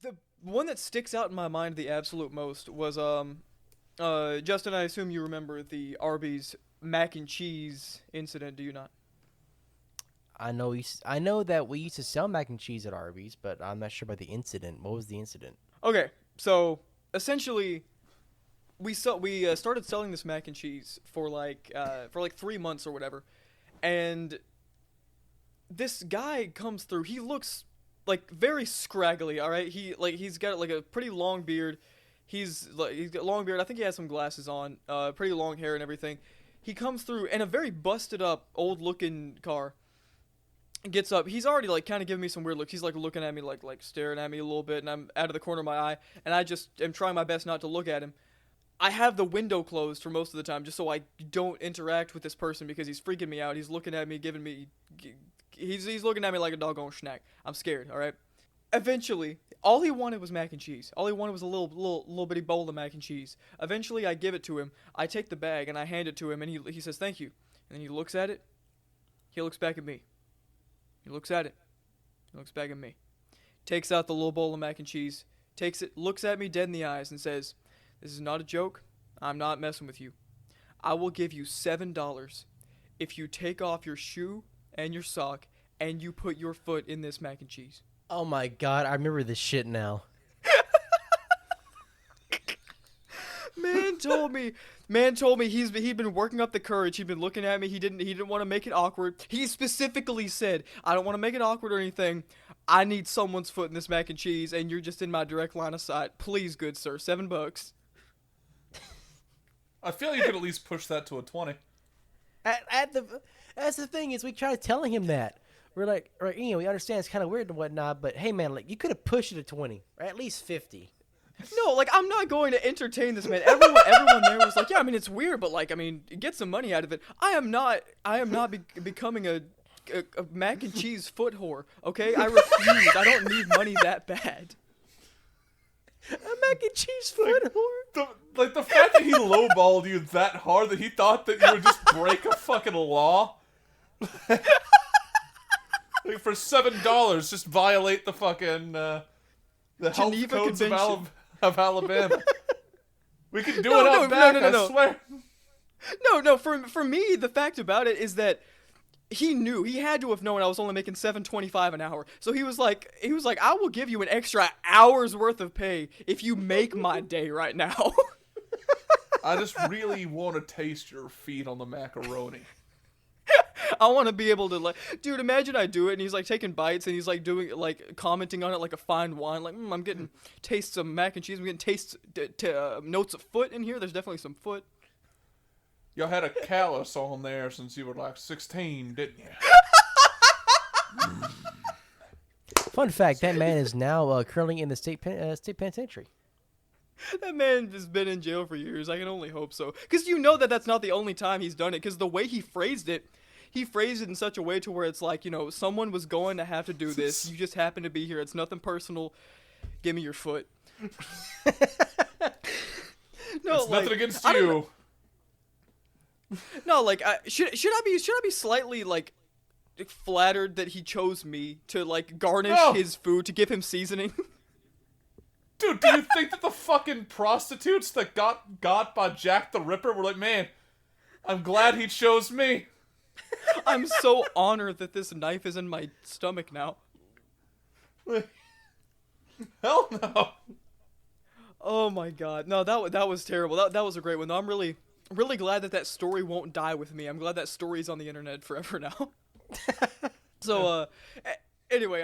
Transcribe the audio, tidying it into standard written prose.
The one that sticks out in my mind the absolute most was Justin, I assume you remember the Arby's mac and cheese incident, do you not? I know that we used to sell mac and cheese at Arby's, but I'm not sure about the incident. What was the incident? Okay, so essentially we started selling this mac and cheese for like 3 months or whatever, and this guy comes through. He looks like very scraggly. All right, he's got like a pretty long beard. He's got long beard. I think he has some glasses on. Pretty long hair and everything. He comes through in a very busted up, old looking car. Gets up. He's already like kind of giving me some weird looks. He's like looking at me like staring at me a little bit, and I'm out of the corner of my eye, and I just am trying my best not to look at him. I have the window closed for most of the time just so I don't interact with this person because he's freaking me out. He's looking at me, giving me he's looking at me like a doggone schnack. I'm scared, all right? Eventually, all he wanted was mac and cheese. All he wanted was a little bitty bowl of mac and cheese. Eventually, I give it to him. I take the bag and I hand it to him, and he says thank you. And then he looks at it. He looks back at me. He looks at it. He looks back at me. Takes out the little bowl of mac and cheese. Takes it, looks at me dead in the eyes, and says, "This is not a joke. I'm not messing with you. I will give you $7 if you take off your shoe and your sock and you put your foot in this mac and cheese." Oh my god, I remember this shit now. Man told me he'd been working up the courage. He'd been looking at me. He didn't want to make it awkward. He specifically said, "I don't want to make it awkward or anything. I need someone's foot in this mac and cheese, and you're just in my direct line of sight. Please, good sir, $7." I feel you could at least push that to a 20. That's the thing is we tried telling him that. We're like, right, we understand it's kind of weird and whatnot, but hey, man, like you could have pushed it to 20 or at least 50. No, like I'm not going to entertain this man. Everyone there was like, yeah, I mean it's weird, but like I mean, get some money out of it. I am not becoming a mac and cheese foot whore. Okay, I refuse. I don't need money that bad. A mac and cheese foot whore. The fact that he lowballed you that hard that he thought that you would just break a fucking law. Like for $7, just violate the fucking the health Geneva codes Convention. of Alabama. We can do No, it no, out back, no. I swear. No. For me, the fact about it is that he knew. He had to have known I was only making $7.25 an hour. So he was like, I will give you an extra hour's worth of pay if you make my day right now. I just really want to taste your feet on the macaroni. I want to be able to like, dude, imagine I do it and he's like taking bites and he's like doing like commenting on it like a fine wine. Like, I'm getting tastes of mac and cheese. I'm getting tastes, notes of foot in here. There's definitely some foot. Y'all had a callus on there since you were like 16, didn't you? Fun fact: that man is now currently in the state penitentiary. That man has been in jail for years. I can only hope so. Because you know that that's not the only time he's done it. Because the way he phrased it in such a way to where it's like, someone was going to have to do this. You just happen to be here. It's nothing personal. Give me your foot. No, It's like, nothing against you. No, like, should I be slightly like flattered that he chose me to like garnish his food to give him seasoning? Dude, do you think that the fucking prostitutes that got by Jack the Ripper were like, man, I'm glad he chose me. I'm so honored that this knife is in my stomach now. Hell no. Oh my god. No, that was terrible. That was a great one. No, I'm really glad that story won't die with me. I'm glad that story's on the internet forever now. So anyway,